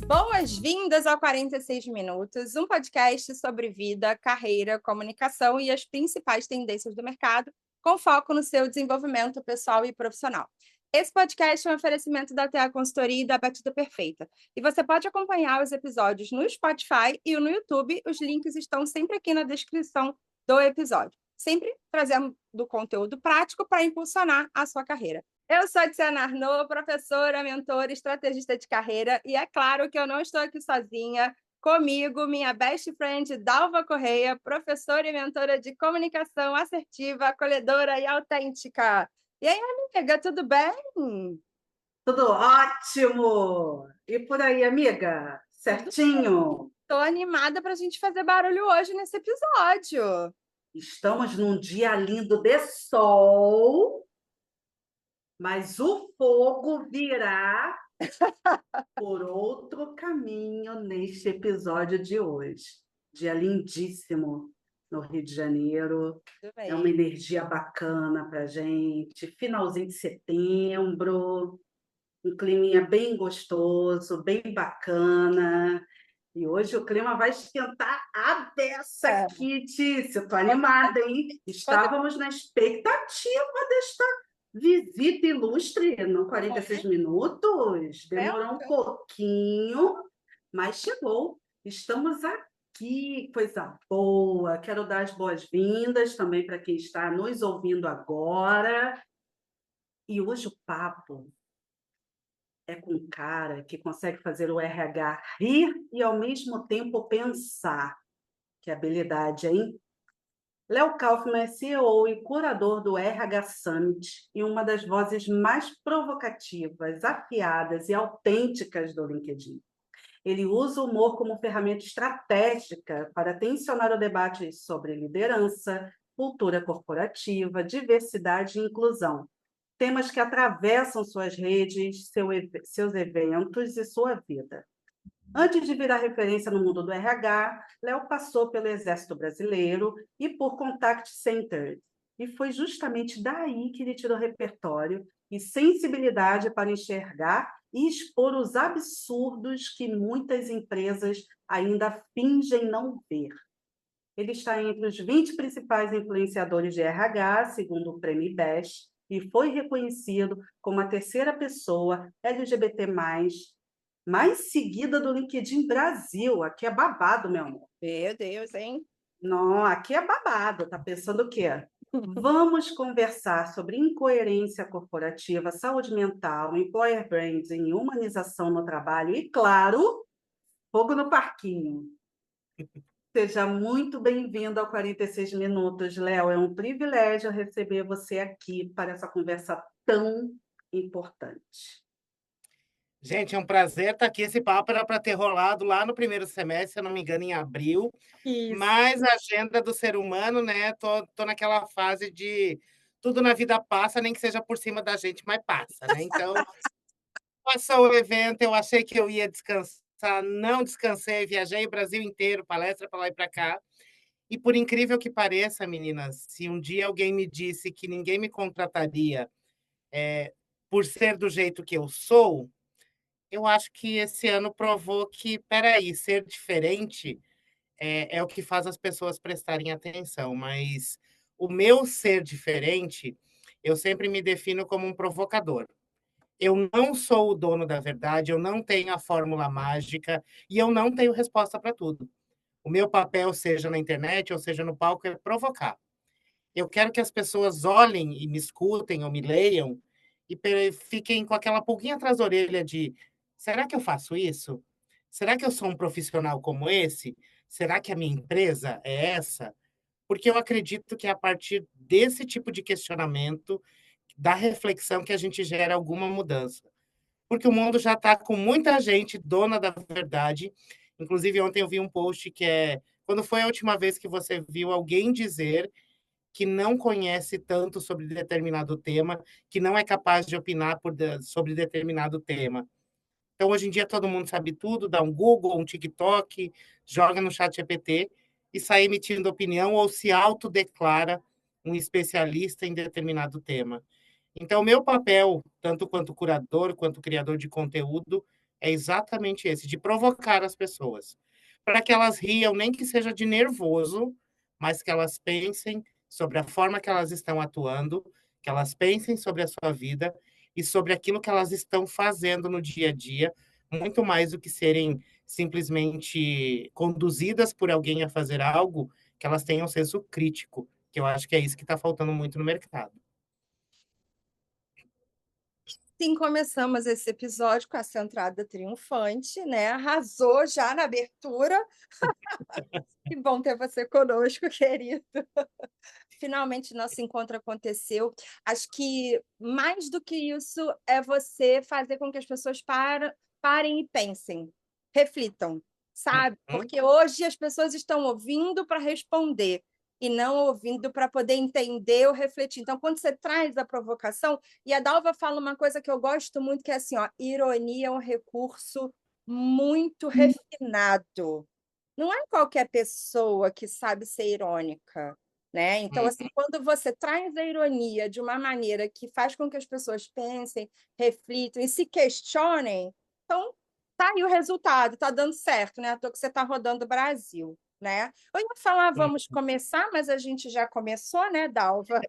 Boas-vindas ao 46 Minutos, um podcast sobre vida, carreira, comunicação e as principais tendências do mercado, com foco no seu desenvolvimento pessoal e profissional. Esse podcast é um oferecimento da TA Consultoria e da Batida Perfeita. E você pode acompanhar os episódios no Spotify e no YouTube. Os links estão sempre aqui na descrição do episódio. Sempre trazendo conteúdo prático para impulsionar a sua carreira. Eu sou a Tiziana Arnaud, professora, mentora, estrategista de carreira, e é claro que eu não estou aqui sozinha. Comigo, minha best friend, Dalva Correia, professora e mentora de comunicação assertiva, acolhedora e autêntica. E aí, amiga, tudo bem? Tudo ótimo! E por aí, amiga? Certinho? Estou animada para a gente fazer barulho hoje nesse episódio. Estamos num dia lindo de sol, mas o fogo virá por outro caminho neste episódio de hoje. Dia lindíssimo no Rio de Janeiro. Tudo É uma bem. energia bacana para gente. Finalzinho de setembro, um climinha bem gostoso, bem bacana. E hoje o clima vai esquentar a beça aqui, Tícia. Estou animada, hein? Estávamos na expectativa desta visita ilustre no 46 minutos. Demorou um pouquinho, mas chegou. Estamos aqui, coisa boa. Quero dar as boas-vindas também para quem está nos ouvindo agora. E hoje o papo é com um cara que consegue fazer o RH rir e, ao mesmo tempo, pensar. Que habilidade, hein? Léo Kaufman é CEO e curador do RH Summit e uma das vozes mais provocativas, afiadas e autênticas do LinkedIn. Ele usa o humor como ferramenta estratégica para tensionar o debate sobre liderança, cultura corporativa, diversidade e inclusão, temas que atravessam suas redes, seus eventos e sua vida. Antes de virar referência no mundo do RH, Léo passou pelo Exército Brasileiro e por Contact Center. E foi justamente daí que ele tirou repertório e sensibilidade para enxergar e expor os absurdos que muitas empresas ainda fingem não ver. Ele está entre os 20 principais influenciadores de RH, segundo o Prêmio IBEST, e foi reconhecido como a terceira pessoa LGBT+, mais seguida do LinkedIn Brasil. Aqui é babado, meu amor. Meu Deus, hein? Não, aqui é babado. Tá pensando o quê? Vamos conversar sobre incoerência corporativa, saúde mental, employer branding, humanização no trabalho e, claro, fogo no parquinho. Seja muito bem-vindo ao 46 Minutos, Léo. É um privilégio receber você aqui para essa conversa tão importante. Gente, é um prazer estar aqui. Esse papo era para ter rolado lá no primeiro semestre, se eu não me engano, em abril. Isso. Mas a agenda do ser humano, né? Tô naquela fase de tudo na vida passa, nem que seja por cima da gente, mas passa, né? Então, passou o evento, eu achei que eu ia descansar, não descansei, viajei o Brasil inteiro, palestra para lá e para cá. E por incrível que pareça, meninas, se um dia alguém me disse que ninguém me contrataria por ser do jeito que eu sou, eu acho que esse ano provou que, peraí, ser diferente é o que faz as pessoas prestarem atenção, mas o meu ser diferente, eu sempre me defino como um provocador. Eu não sou o dono da verdade, eu não tenho a fórmula mágica e eu não tenho resposta para tudo. O meu papel, seja na internet ou seja no palco, é provocar. Eu quero que as pessoas olhem e me escutem ou me leiam e fiquem com aquela pulguinha atrás da orelha de: será que eu faço isso? Será que eu sou um profissional como esse? Será que a minha empresa é essa? Porque eu acredito que é a partir desse tipo de questionamento, da reflexão, que a gente gera alguma mudança. Porque o mundo já está com muita gente dona da verdade. Inclusive, ontem eu vi um post que é: quando foi a última vez que você viu alguém dizer que não conhece tanto sobre determinado tema, que não é capaz de opinar sobre determinado tema? Então, hoje em dia, todo mundo sabe tudo, dá um Google, um TikTok, joga no chat GPT e sai emitindo opinião ou se autodeclara um especialista em determinado tema. Então, meu papel, tanto quanto curador, quanto criador de conteúdo, é exatamente esse, de provocar as pessoas, para que elas riam, nem que seja de nervoso, mas que elas pensem sobre a forma que elas estão atuando, que elas pensem sobre a sua vida e sobre aquilo que elas estão fazendo no dia a dia, muito mais do que serem simplesmente conduzidas por alguém a fazer algo, que elas tenham senso crítico, que eu acho que é isso que está faltando muito no mercado. Sim, começamos esse episódio com essa entrada triunfante, né? Arrasou já na abertura. Que bom ter você conosco, querido. Finalmente nosso encontro aconteceu. Acho que mais do que isso é você fazer com que as pessoas parem e pensem, reflitam, sabe? Uhum. Porque hoje as pessoas estão ouvindo para responder e não ouvindo para poder entender ou refletir. Então, quando você traz a provocação, e a Dalva fala uma coisa que eu gosto muito, que é assim, ó, ironia é um recurso muito refinado. Não é qualquer pessoa que sabe ser irônica, né? Então, assim, Uhum. quando você traz a ironia de uma maneira que faz com que as pessoas pensem, reflitam e se questionem, então tá aí o resultado, tá dando certo, né? À toa que você está rodando o Brasil, né? Eu ia falar, vamos começar, mas a gente já começou, né, Dalva?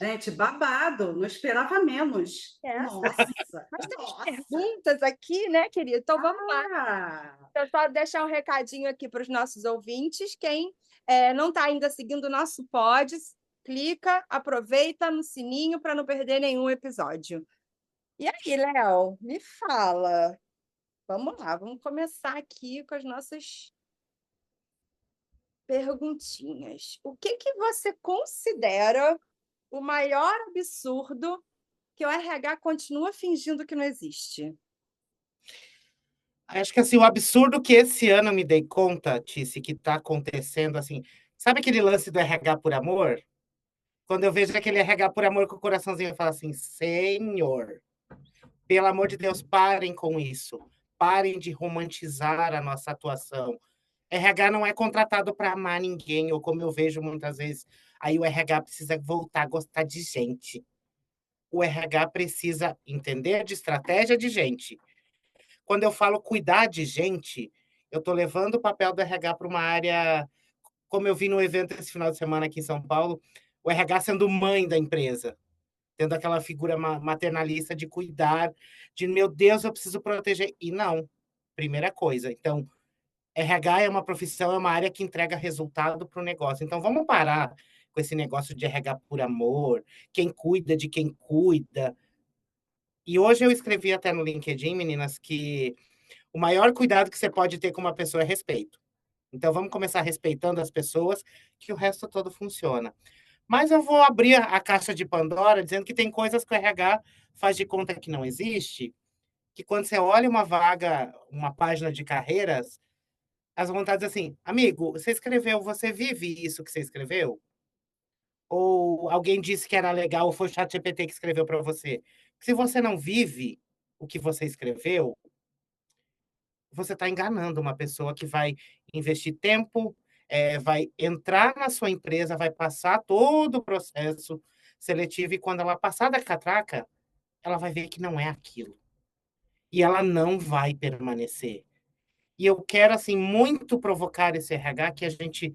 Gente, babado, não esperava menos. É, Nossa, mas tem nossa. perguntas aqui, né, querido? Então vamos lá. Ah, Eu só deixar um recadinho aqui para os nossos ouvintes. Quem não está ainda seguindo o nosso pod, clica, aproveita no sininho para não perder nenhum episódio. E aí, Léo, me fala. Vamos lá, vamos começar aqui com as nossas perguntinhas. O que que você considera o maior absurdo que o RH continua fingindo que não existe? Acho que assim, o absurdo que esse ano eu me dei conta, Tice, que está acontecendo, assim, sabe aquele lance do RH por amor? Quando eu vejo aquele RH por amor com o coraçãozinho, eu falo assim, Senhor, pelo amor de Deus, parem com isso. Parem de romantizar a nossa atuação. RH não é contratado para amar ninguém, ou como eu vejo muitas vezes, aí o RH precisa voltar a gostar de gente. O RH precisa entender de estratégia de gente. Quando eu falo cuidar de gente, eu estou levando o papel do RH para uma área, como eu vi no evento esse final de semana aqui em São Paulo, o RH sendo mãe da empresa, tendo aquela figura maternalista de cuidar, de meu Deus, eu preciso proteger. E não, primeira coisa. Então, RH é uma profissão, é uma área que entrega resultado para o negócio. Então, vamos parar com esse negócio de RH por amor, quem cuida de quem cuida. E hoje eu escrevi até no LinkedIn, meninas, que o maior cuidado que você pode ter com uma pessoa é respeito. Então, vamos começar respeitando as pessoas, que o resto todo funciona. Mas eu vou abrir a caixa de Pandora dizendo que tem coisas que o RH faz de conta que não existe, que quando você olha uma vaga, uma página de carreiras, as vontades assim, amigo, você escreveu, você vive isso que você escreveu? Ou alguém disse que era legal, ou foi o ChatGPT que escreveu para você? Se você não vive o que você escreveu, você está enganando uma pessoa que vai investir tempo, vai entrar na sua empresa, vai passar todo o processo seletivo e quando ela passar da catraca, ela vai ver que não é aquilo. E ela não vai permanecer. E eu quero, assim, muito provocar esse RH que a gente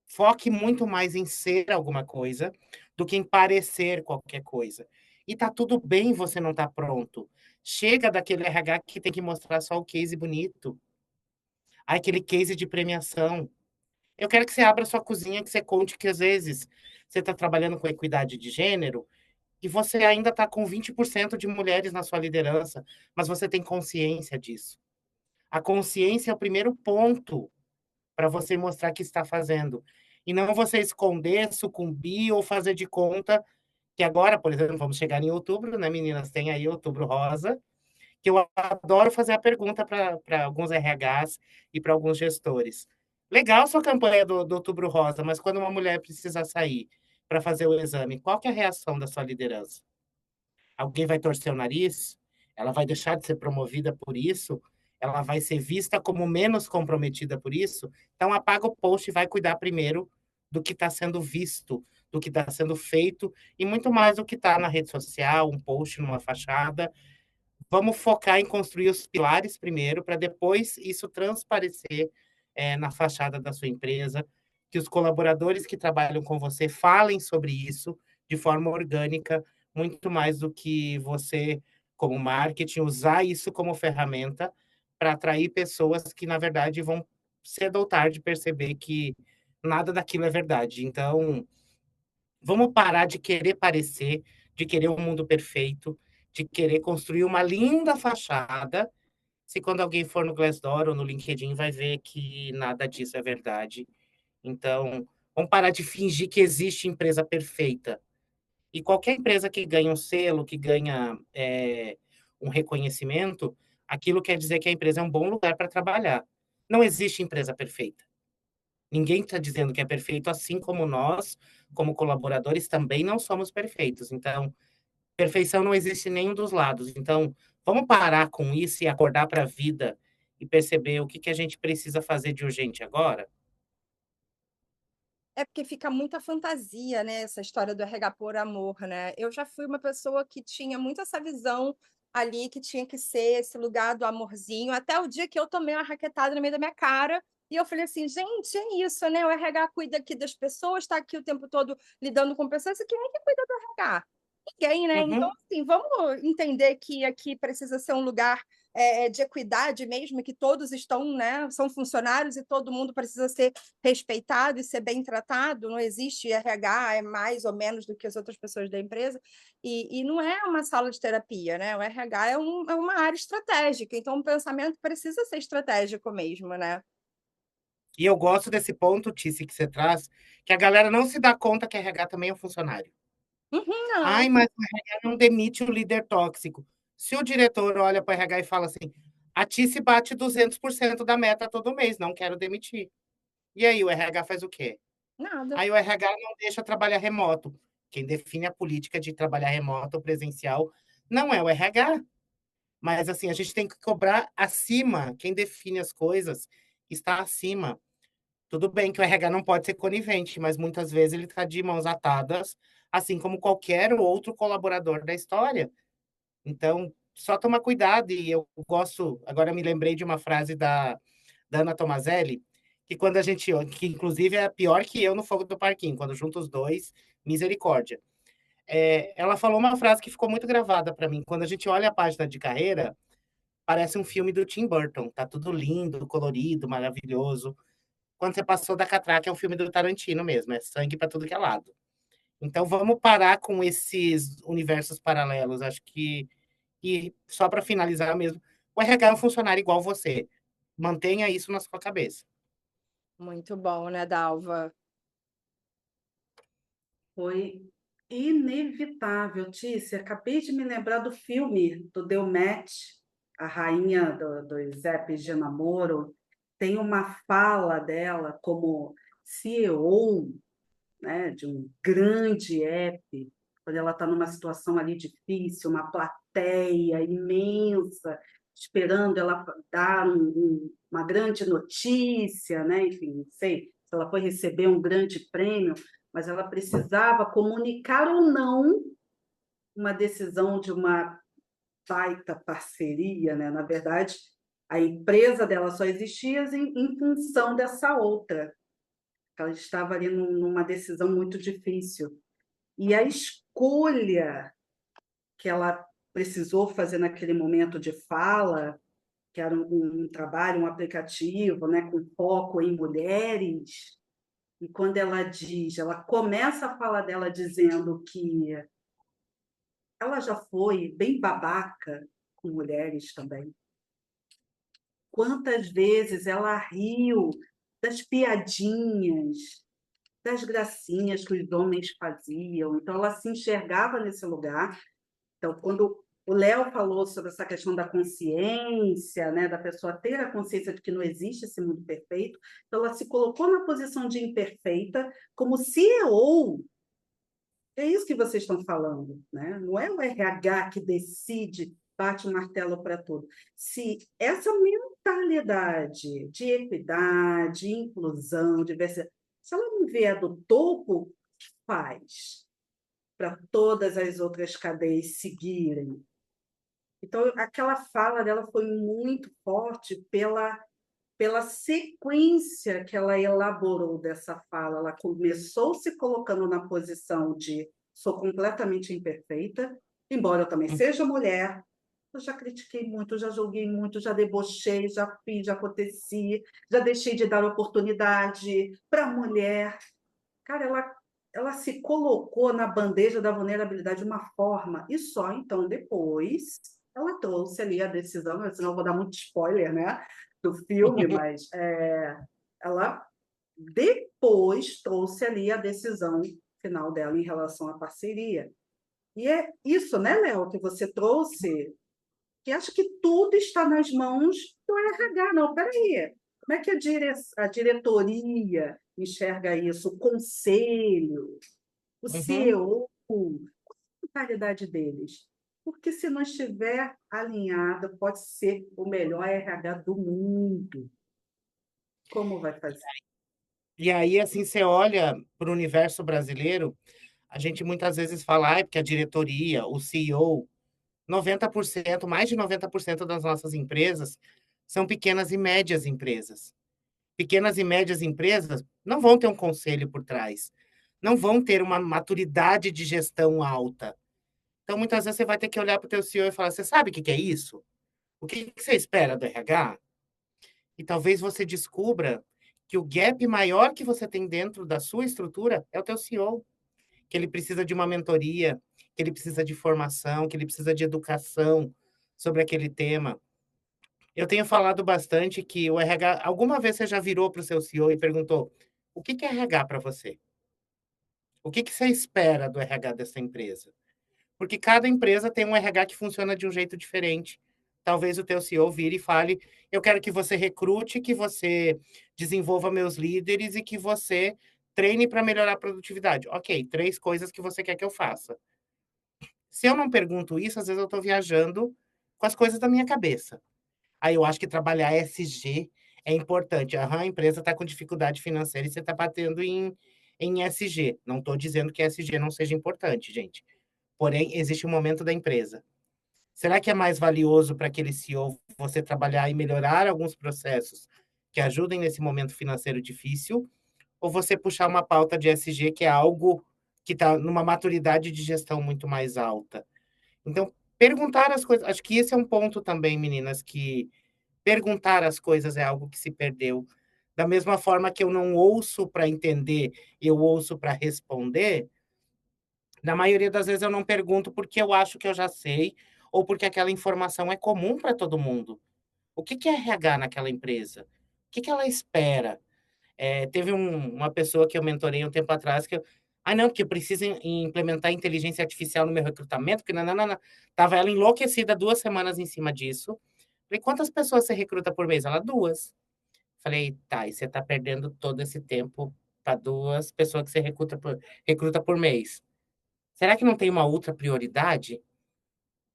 foque muito mais em ser alguma coisa do que em parecer qualquer coisa. E tá tudo bem você não estar pronto. Chega daquele RH que tem que mostrar só o case bonito. Aquele case de premiação. Eu quero que você abra sua cozinha, que você conte que às vezes você está trabalhando com equidade de gênero e você ainda está com 20% de mulheres na sua liderança, mas você tem consciência disso. A consciência é o primeiro ponto para você mostrar que está fazendo. E não você esconder, sucumbir ou fazer de conta que agora, por exemplo, vamos chegar em outubro, né, meninas? Tem aí outubro rosa, que eu adoro fazer a pergunta para alguns RHs e para alguns gestores. Legal sua campanha do Outubro Rosa, mas quando uma mulher precisa sair para fazer o exame, qual que é a reação da sua liderança? Alguém vai torcer o nariz? Ela vai deixar de ser promovida por isso? Ela vai ser vista como menos comprometida por isso? Então, apaga o post e vai cuidar primeiro do que está sendo visto, do que está sendo feito, e muito mais do que está na rede social, um post numa fachada, vamos focar em construir os pilares primeiro, para depois isso transparecer na fachada da sua empresa, que os colaboradores que trabalham com você falem sobre isso de forma orgânica, muito mais do que você, como marketing, usar isso como ferramenta para atrair pessoas que, na verdade, vão cedo ou tarde perceber que nada daquilo é verdade. Então, vamos parar de querer parecer, de querer um mundo perfeito, de querer construir uma linda fachada, se quando alguém for no Glassdoor ou no LinkedIn vai ver que nada disso é verdade. Então, vamos parar de fingir que existe empresa perfeita. E qualquer empresa que ganha um selo, que ganha um reconhecimento, aquilo quer dizer que a empresa é um bom lugar para trabalhar. Não existe empresa perfeita. Ninguém está dizendo que é perfeito, assim como nós, como colaboradores, também não somos perfeitos. Então, perfeição não existe em nenhum dos lados. Então, vamos parar com isso e acordar para a vida e perceber o que, que a gente precisa fazer de urgente agora? É porque fica muita fantasia, né, essa história do RH por amor, né. Eu já fui uma pessoa que tinha muito essa visão ali, que tinha que ser esse lugar do amorzinho, até o dia que eu tomei uma raquetada no meio da minha cara, e eu falei assim: "Gente, é isso, né, o RH cuida aqui das pessoas, está aqui o tempo todo lidando com pessoas, isso aqui nem que cuida do RH? Ninguém, né". Então, Uhum. assim, vamos entender que aqui precisa ser um lugar, de equidade mesmo, que todos estão, né, são funcionários e todo mundo precisa ser respeitado e ser bem tratado, não existe RH é mais ou menos do que as outras pessoas da empresa, e não é uma sala de terapia, né, o RH é uma área estratégica, então o pensamento precisa ser estratégico mesmo, né. E eu gosto desse ponto, Tice, que você traz, que a galera não se dá conta que RH também é um funcionário. Uhum, não. Ai, mas o RH não demite o líder tóxico. Se o diretor olha para o RH e fala assim, a Tice bate 200% da meta todo mês, não quero demitir. E aí o RH faz o quê? Nada. Aí o RH não deixa trabalhar remoto. Quem define a política de trabalhar remoto ou presencial não é o RH. Mas, assim, a gente tem que cobrar acima. Quem define as coisas está acima. Tudo bem que o RH não pode ser conivente, mas muitas vezes ele está de mãos atadas, assim como qualquer outro colaborador da história. Então, só tomar cuidado. E eu gosto. Agora, eu me lembrei de uma frase da Ana Tomazelli, que quando a gente. Que inclusive é pior que eu no Fogo do Parquinho, quando junto os dois, misericórdia. Ela falou uma frase que ficou muito gravada para mim. Quando a gente olha a página de carreira, parece um filme do Tim Burton. Tá tudo lindo, colorido, maravilhoso. Quando você passou da catraca, é um filme do Tarantino mesmo, é sangue para tudo que é lado. Então vamos parar com esses universos paralelos. Acho que, e só para finalizar mesmo, o RH é um funcionário igual você. Mantenha isso na sua cabeça. Muito bom, né, Dalva. Foi inevitável, Tícia. Acabei de me lembrar do filme do Deu Match, a rainha dos apps de namoro. Tem uma fala dela como CEO, né, de um grande app, quando ela está numa situação ali difícil, uma plateia imensa, esperando ela dar uma grande notícia, né? Enfim, não sei se ela foi receber um grande prêmio, mas ela precisava comunicar ou não uma decisão de uma baita parceria, né? Na verdade, a empresa dela só existia em função dessa outra. Ela estava ali numa decisão muito difícil. E a escolha que ela precisou fazer naquele momento de fala, que era um trabalho, um aplicativo, né, com foco em mulheres, e quando ela diz, ela começa a fala dela dizendo que ela já foi bem babaca com mulheres também. Quantas vezes ela riu das piadinhas, das gracinhas que os homens faziam. Então, ela se enxergava nesse lugar. Então, quando o Léo falou sobre essa questão da consciência, né, da pessoa ter a consciência de que não existe esse mundo perfeito, então ela se colocou na posição de imperfeita como CEO. É isso que vocês estão falando, né? Não é o RH que decide, bate o martelo para tudo. Se essa mentalidade de equidade, inclusão, diversidade, se ela não vier do topo, faz para todas as outras cadeias seguirem. Então, aquela fala dela foi muito forte pela sequência que ela elaborou dessa fala. Ela começou se colocando na posição de sou completamente imperfeita, embora eu também seja mulher, eu já critiquei muito, já julguei muito, já debochei, já fiz, já aconteci, já deixei de dar oportunidade para a mulher. Cara, ela se colocou na bandeja da vulnerabilidade de uma forma, e só então depois ela trouxe ali a decisão, senão eu vou dar muito spoiler, né, do filme, mas ela depois trouxe ali a decisão final dela em relação à parceria. E é isso, né, Léo, que você trouxe, que acho que tudo está nas mãos do RH. Não, espera aí, como é que a diretoria enxerga isso? O conselho, o Uhum. CEO, a mentalidade deles? Porque se não estiver alinhado, pode ser o melhor RH do mundo. Como vai fazer? E aí, assim, você olha para o universo brasileiro, a gente muitas vezes fala, ai, porque a diretoria, o CEO, 90%, mais de 90% das nossas empresas são pequenas e médias empresas. Pequenas e médias empresas não vão ter um conselho por trás, não vão ter uma maturidade de gestão alta. Então, muitas vezes, você vai ter que olhar para o teu CEO e falar, você sabe o que é isso? O que você espera do RH? E talvez você descubra que o gap maior que você tem dentro da sua estrutura é o teu CEO, que ele precisa de uma mentoria, que ele precisa de formação, que ele precisa de educação sobre aquele tema. Eu tenho falado bastante que o RH, alguma vez você já virou para o seu CEO e perguntou: o que é RH para você? O que você espera do RH dessa empresa? Porque cada empresa tem um RH que funciona de um jeito diferente. Talvez o teu CEO vire e fale: eu quero que você recrute, que você desenvolva meus líderes e que você treine para melhorar a produtividade. Ok, 3 coisas que você quer que eu faça. Se eu não pergunto isso, às vezes eu estou viajando com as coisas da minha cabeça. Aí eu acho que trabalhar ESG é importante. Aham, a empresa está com dificuldade financeira e você está batendo em ESG. Não estou dizendo que ESG não seja importante, gente. Porém, existe um momento da empresa. Será que é mais valioso para aquele CEO você trabalhar e melhorar alguns processos que ajudem nesse momento financeiro difícil? Ou você puxar uma pauta de ESG que é algo que está numa maturidade de gestão muito mais alta? Então, perguntar as coisas. Acho que esse é um ponto também, meninas, que perguntar as coisas é algo que se perdeu. Da mesma forma que eu não ouço para entender, eu ouço para responder, na maioria das vezes eu não pergunto porque eu acho que eu já sei ou porque aquela informação é comum para todo mundo. O que é RH naquela empresa? O que ela espera? Teve uma pessoa que eu mentorei um tempo atrás que eu, não, porque precisa implementar inteligência artificial no meu recrutamento, porque não. Tava ela enlouquecida 2 semanas em cima disso. Falei, quantas pessoas você recruta por mês? Ela, 2. Falei, tá, e você está perdendo todo esse tempo para 2 pessoas que você recruta por mês. Será que não tem uma outra prioridade?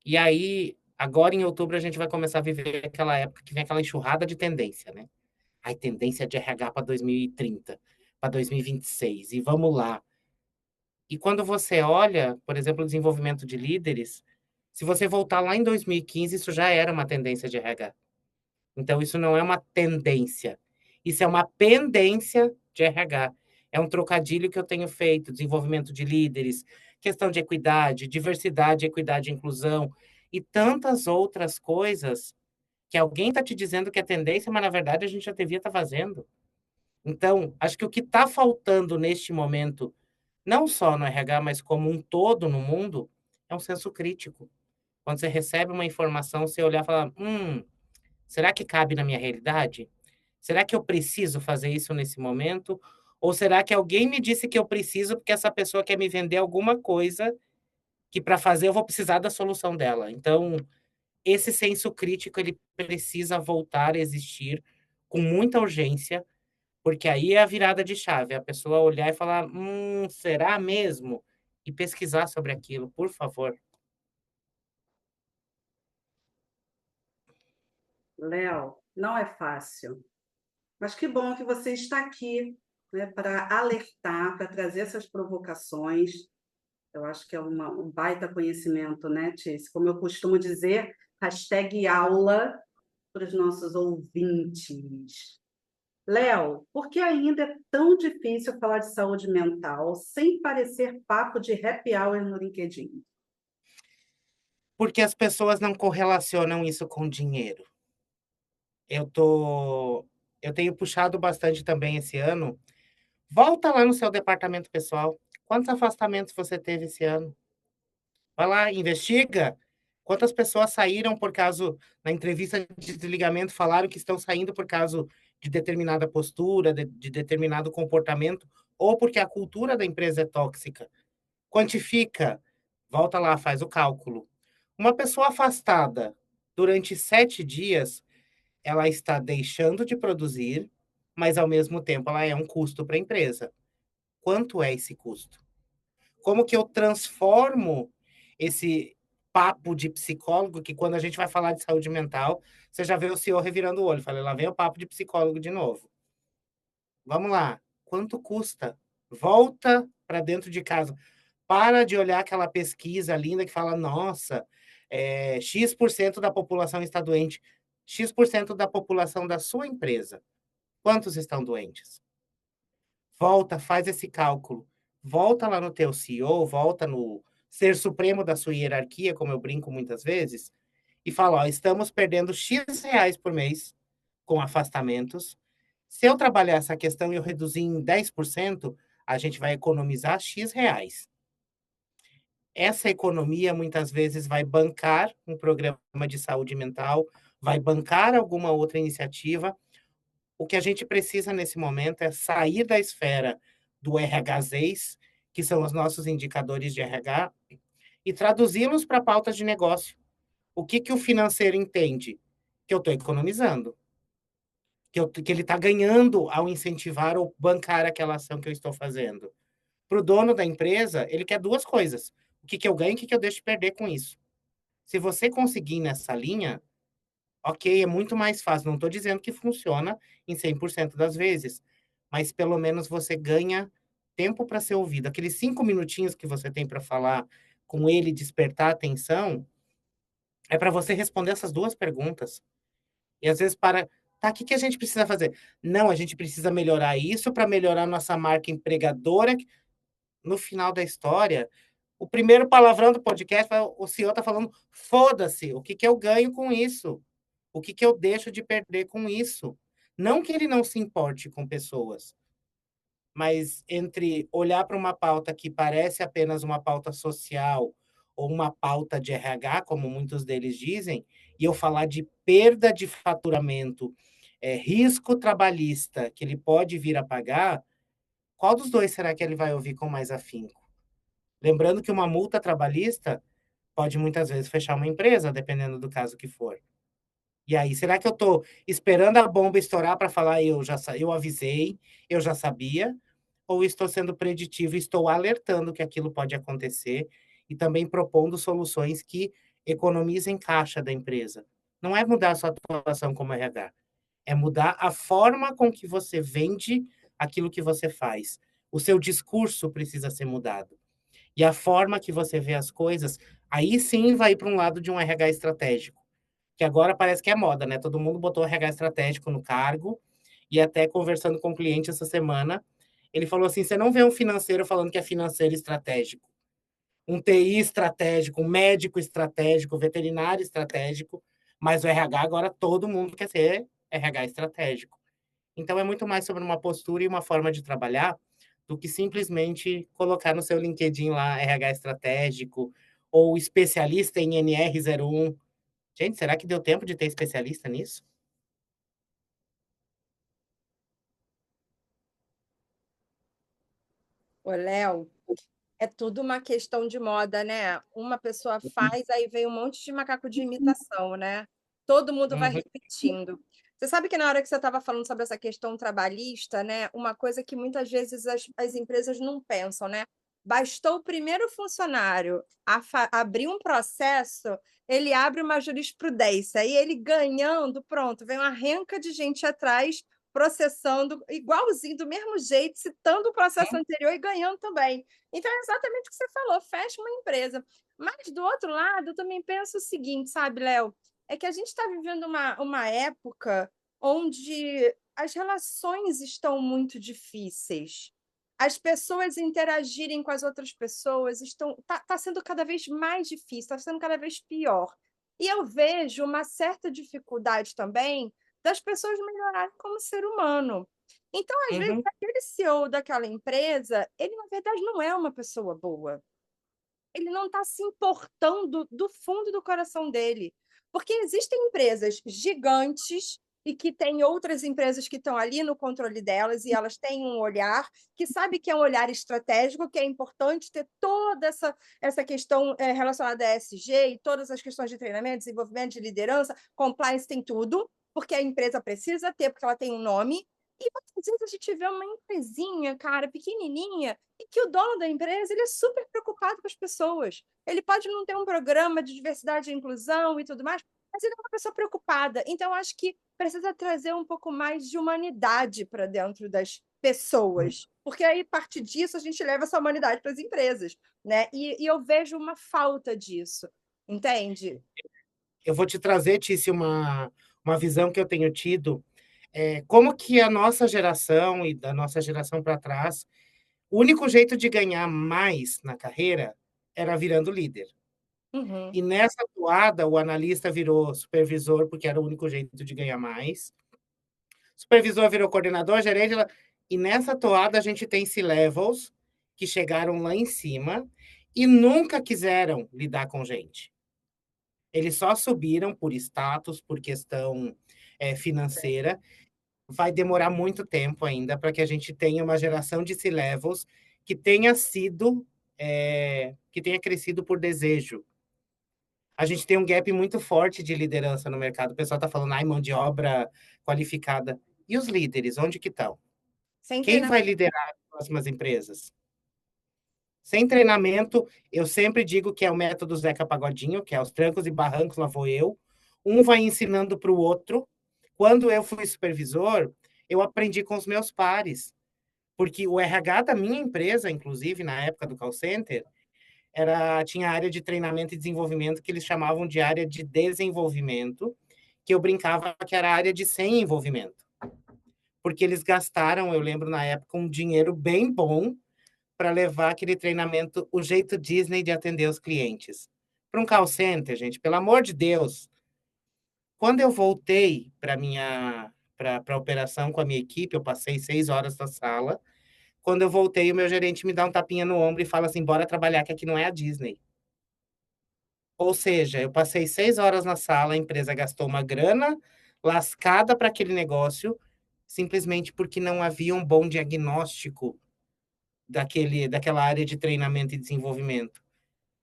E aí, agora em outubro, a gente vai começar a viver aquela época que vem aquela enxurrada de tendência, né? Ai, tendência de RH para 2030, para 2026, e vamos lá. E quando você olha, por exemplo, o desenvolvimento de líderes, se você voltar lá em 2015, isso já era uma tendência de RH. Então, isso não é uma tendência, isso é uma pendência de RH. É um trocadilho que eu tenho feito, desenvolvimento de líderes, questão de equidade, diversidade, equidade e inclusão, e tantas outras coisas que alguém está te dizendo que é tendência, mas na verdade a gente já devia estar fazendo. Então, acho que o que está faltando neste momento, não só no RH, mas como um todo no mundo, é um senso crítico. Quando você recebe uma informação, você olhar e falar: será que cabe na minha realidade? Será que eu preciso fazer isso nesse momento? Ou será que alguém me disse que eu preciso porque essa pessoa quer me vender alguma coisa que para fazer eu vou precisar da solução dela? Então, esse senso crítico ele precisa voltar a existir com muita urgência, porque aí é a virada de chave, a pessoa olhar e falar: será mesmo?" E pesquisar sobre aquilo, por favor. Léo, não é fácil, mas que bom que você está aqui, né, para alertar, para trazer essas provocações. Eu acho que é um baita conhecimento, né, Tice? Como eu costumo dizer, Hashtag aula para os nossos ouvintes. Léo, por que ainda é tão difícil falar de saúde mental sem parecer papo de happy hour no LinkedIn? Porque as pessoas não correlacionam isso com dinheiro. Eu tô eu tenho puxado bastante também esse ano. Volta lá no seu departamento pessoal. Quantos afastamentos você teve esse ano? Vai lá, investiga. Quantas pessoas saíram por causa, na entrevista de desligamento, falaram que estão saindo por causa de determinada postura, de determinado comportamento, ou porque a cultura da empresa é tóxica. Quantifica, volta lá, faz o cálculo. Uma pessoa afastada durante 7 dias, ela está deixando de produzir, mas ao mesmo tempo ela é um custo para a empresa. Quanto é esse custo? Como que eu transformo esse papo de psicólogo, que quando a gente vai falar de saúde mental, você já vê o senhor revirando o olho. Falei, lá vem o papo de psicólogo de novo. Vamos lá. Quanto custa? Volta para dentro de casa. Para de olhar aquela pesquisa linda que fala, nossa, X% da população está doente. X% da população da sua empresa. Quantos estão doentes? Volta, faz esse cálculo. Volta lá no teu CEO, volta no ser supremo da sua hierarquia, como eu brinco muitas vezes, e fala, ó, estamos perdendo X reais por mês com afastamentos. Se eu trabalhar essa questão e eu reduzir em 10%, a gente vai economizar X reais. Essa economia muitas vezes vai bancar um programa de saúde mental, vai bancar alguma outra iniciativa. O que a gente precisa nesse momento é sair da esfera do RHZs, que são os nossos indicadores de RH, e traduzi-los para pautas de negócio. O que, que o financeiro entende? Que eu estou economizando, que ele está ganhando ao incentivar ou bancar aquela ação que eu estou fazendo. Para o dono da empresa, ele quer duas coisas. O que, que eu ganho e o que, que eu deixo de perder com isso. Se você conseguir nessa linha, ok, é muito mais fácil. Não estou dizendo que funciona em 100% das vezes, mas pelo menos você ganha tempo para ser ouvido. Aqueles 5 minutinhos que você tem para falar com ele, despertar a atenção, é para você responder essas duas perguntas. E às vezes tá, o que que a gente precisa fazer? Não, a gente precisa melhorar isso para melhorar nossa marca empregadora. No final da história, o primeiro palavrão do podcast, o senhor está falando, foda-se, o que que eu ganho com isso? O que que eu deixo de perder com isso? Não que ele não se importe com pessoas, mas entre olhar para uma pauta que parece apenas uma pauta social ou uma pauta de RH, como muitos deles dizem, e eu falar de perda de faturamento, risco trabalhista que ele pode vir a pagar, qual dos dois será que ele vai ouvir com mais afinco? Lembrando que uma multa trabalhista pode muitas vezes fechar uma empresa, dependendo do caso que for. E aí, será que eu estou esperando a bomba estourar para falar eu avisei, eu já sabia? Ou estou sendo preditivo e estou alertando que aquilo pode acontecer e também propondo soluções que economizem caixa da empresa? Não é mudar a sua atuação como RH, é mudar a forma com que você vende aquilo que você faz. O seu discurso precisa ser mudado. E a forma que você vê as coisas, aí sim vai para um lado de um RH estratégico, que agora parece que é moda, né? Todo mundo botou RH estratégico no cargo, e até conversando com o cliente essa semana, ele falou assim: você não vê um financeiro falando que é financeiro estratégico, um TI estratégico, um médico estratégico, um veterinário estratégico, mas o RH agora todo mundo quer ser RH estratégico. Então é muito mais sobre uma postura e uma forma de trabalhar do que simplesmente colocar no seu LinkedIn lá RH estratégico ou especialista em NR01. Gente, será que deu tempo de ter especialista nisso? Ô, Léo, é tudo uma questão de moda, né? Uma pessoa faz, aí vem um monte de macaco de imitação, né? Todo mundo vai Uhum. repetindo. Você sabe que na hora que você estava falando sobre essa questão trabalhista, né? Uma coisa que muitas vezes as empresas não pensam, né? Bastou o primeiro funcionário abrir um processo, ele abre uma jurisprudência, e ele ganhando, pronto, vem uma renca de gente atrás processando igualzinho, do mesmo jeito, citando o processo anterior e ganhando também. Então, é exatamente o que você falou, fecha uma empresa. Mas, do outro lado, eu também penso o seguinte, sabe, Léo? é que a gente está vivendo uma época onde as relações estão muito difíceis. As pessoas interagirem com as outras pessoas tá sendo cada vez mais difícil, está sendo cada vez pior. E eu vejo uma certa dificuldade também das pessoas melhorarem como ser humano. Então, às vezes, Uhum. aquele CEO daquela empresa, ele, na verdade, não é uma pessoa boa. Ele não está se importando do fundo do coração dele. Porque existem empresas gigantes e que tem outras empresas que estão ali no controle delas e elas têm um olhar que sabe que é um olhar estratégico, que é importante ter toda essa questão relacionada a ESG e todas as questões de treinamento, desenvolvimento de liderança, compliance tem tudo, porque a empresa precisa ter, porque ela tem um nome. E às vezes a gente vê uma empresinha, cara, pequenininha, e que o dono da empresa ele é super preocupado com as pessoas. Ele pode não ter um programa de diversidade e inclusão e tudo mais, mas ele é uma pessoa preocupada. Então, acho que precisa trazer um pouco mais de humanidade para dentro das pessoas, porque aí, a partir disso, a gente leva essa humanidade para as empresas, né? E eu vejo uma falta disso, entende? Eu vou te trazer, Tícia, uma visão que eu tenho tido. Como que a nossa geração e da nossa geração para trás, o único jeito de ganhar mais na carreira era virando líder. Uhum. E nessa toada, o analista virou supervisor, porque era o único jeito de ganhar mais. Supervisor virou coordenador, gerente. E nessa toada, a gente tem C-levels que chegaram lá em cima e nunca quiseram lidar com gente. Eles só subiram por status, por questão financeira. Vai demorar muito tempo ainda para que a gente tenha uma geração de C-levels que tenha sido, que tenha crescido por desejo. A gente tem um gap muito forte de liderança no mercado. O pessoal está falando, ai, mão de obra qualificada. E os líderes, onde que estão? Sem Quem vai treinamento. liderar as próximas empresas? Sem treinamento, eu sempre digo que é o método Zeca Pagodinho, que é os trancos e barrancos, lá vou eu. Um vai ensinando para o outro. Quando eu fui supervisor, eu aprendi com os meus pares. Porque o RH da minha empresa, inclusive, na época do call center, tinha área de treinamento e desenvolvimento que eles chamavam de área de desenvolvimento, que eu brincava que era a área de sem envolvimento. Porque eles gastaram, eu lembro na época, um dinheiro bem bom para levar aquele treinamento, o jeito Disney de atender os clientes. Para um call center, gente, pelo amor de Deus. Quando eu voltei para a operação com a minha equipe, eu passei 6 horas na sala. Quando eu voltei, o meu gerente me dá um tapinha no ombro e fala assim: bora trabalhar, que aqui não é a Disney. Ou seja, eu passei 6 horas na sala, a empresa gastou uma grana lascada para aquele negócio, simplesmente porque não havia um bom diagnóstico daquela área de treinamento e desenvolvimento.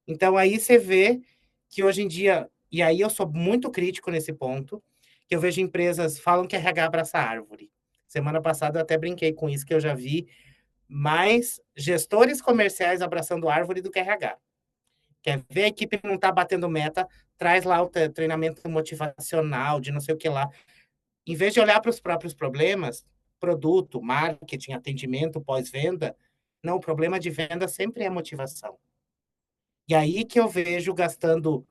Então, aí você vê que hoje em dia, e aí eu sou muito crítico nesse ponto, que eu vejo empresas falam que RH abraça árvore. Semana passada eu até brinquei com isso, que eu já vi mais gestores comerciais abraçando árvore do que RH. Quer ver a equipe não está batendo meta, traz lá o treinamento motivacional, de não sei o que lá. Em vez de olhar para os próprios problemas, produto, marketing, atendimento, pós-venda, não, o problema de venda sempre é motivação. E aí que eu vejo gastando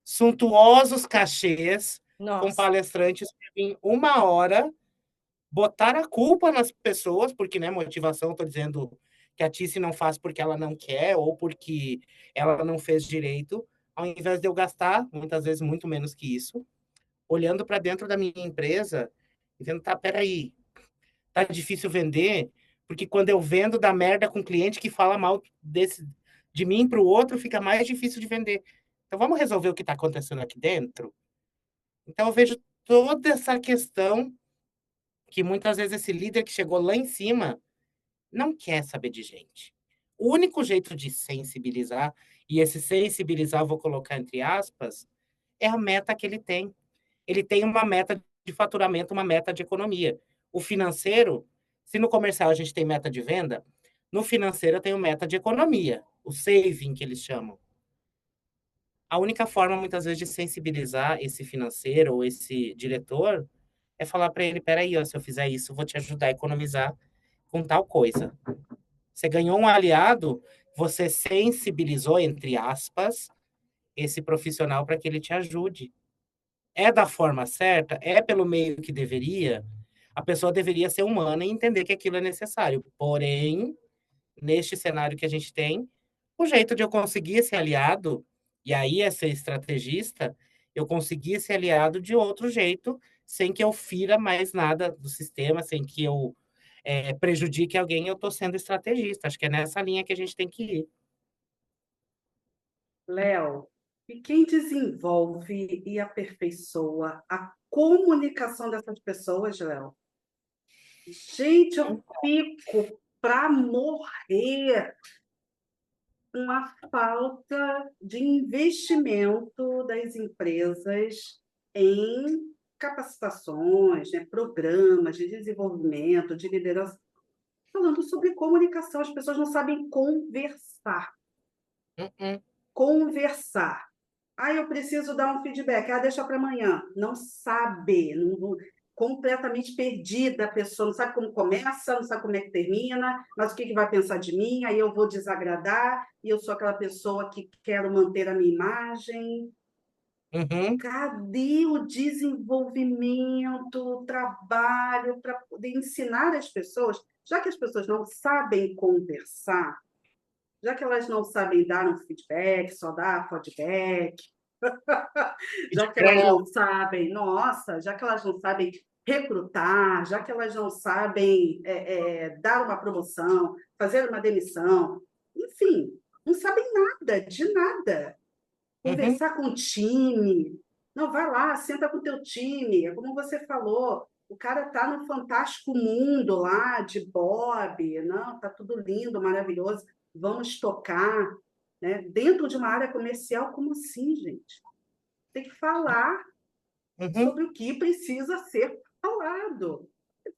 suntuosos cachês com Nossa. palestrantes que em 1 hora botar a culpa nas pessoas, porque, né, motivação, estou dizendo que a Tice não faz porque ela não quer ou porque ela não fez direito, ao invés de eu gastar, muitas vezes, muito menos que isso, olhando para dentro da minha empresa e vendo, tá, peraí, tá difícil vender, porque quando eu vendo dá merda com cliente que fala mal de mim para o outro, fica mais difícil de vender. Então, vamos resolver o que está acontecendo aqui dentro? Então, eu vejo toda essa questão que muitas vezes esse líder que chegou lá em cima não quer saber de gente. O único jeito de sensibilizar, e esse sensibilizar eu vou colocar entre aspas, é a meta que ele tem. Ele tem uma meta de faturamento, uma meta de economia. O financeiro, se no comercial a gente tem meta de venda, no financeiro eu tenho meta de economia, o saving que eles chamam. A única forma, muitas vezes, de sensibilizar esse financeiro ou esse diretor é falar para ele: peraí, ó, se eu fizer isso, eu vou te ajudar a economizar com tal coisa. Você ganhou um aliado, você sensibilizou, entre aspas, esse profissional para que ele te ajude. é da forma certa, é pelo meio que deveria, a pessoa deveria ser humana e entender que aquilo é necessário. Porém, neste cenário que a gente tem, o jeito de eu conseguir esse aliado, e aí é ser estrategista, eu conseguir esse aliado de outro jeito, sem que eu fira mais nada do sistema, sem que eu prejudique alguém, eu estou sendo estrategista. Acho que é nessa linha que a gente tem que ir. Léo, e quem desenvolve e aperfeiçoa a comunicação dessas pessoas, Léo? Gente, eu fico para morrer com a falta de investimento das empresas em capacitações, né, programas de desenvolvimento, de liderança, falando sobre comunicação. As pessoas não sabem conversar. Uh-uh. Conversar. Ah, eu preciso dar um feedback. Ah, deixa para amanhã. Não sabe, completamente perdida a pessoa, não sabe como começa, não sabe como é que termina, mas o que vai pensar de mim, aí eu vou desagradar, e eu sou aquela pessoa que quero manter a minha imagem. Uhum. Cadê o desenvolvimento, o trabalho para poder ensinar as pessoas, já que as pessoas não sabem conversar, já que elas não sabem dar um feedback, só dar feedback, já que elas não sabem, nossa, já que elas não sabem recrutar, já que elas não sabem dar uma promoção, fazer uma demissão, enfim, não sabem nada, de nada. Uhum. Conversar com o time, não, vai lá, senta com o teu time, é como você falou, o cara está no fantástico mundo lá de Bob, não, tá tudo lindo, maravilhoso, vamos tocar, né? Dentro de uma área comercial, como assim, gente? Tem que falar Uhum. sobre o que precisa ser falado.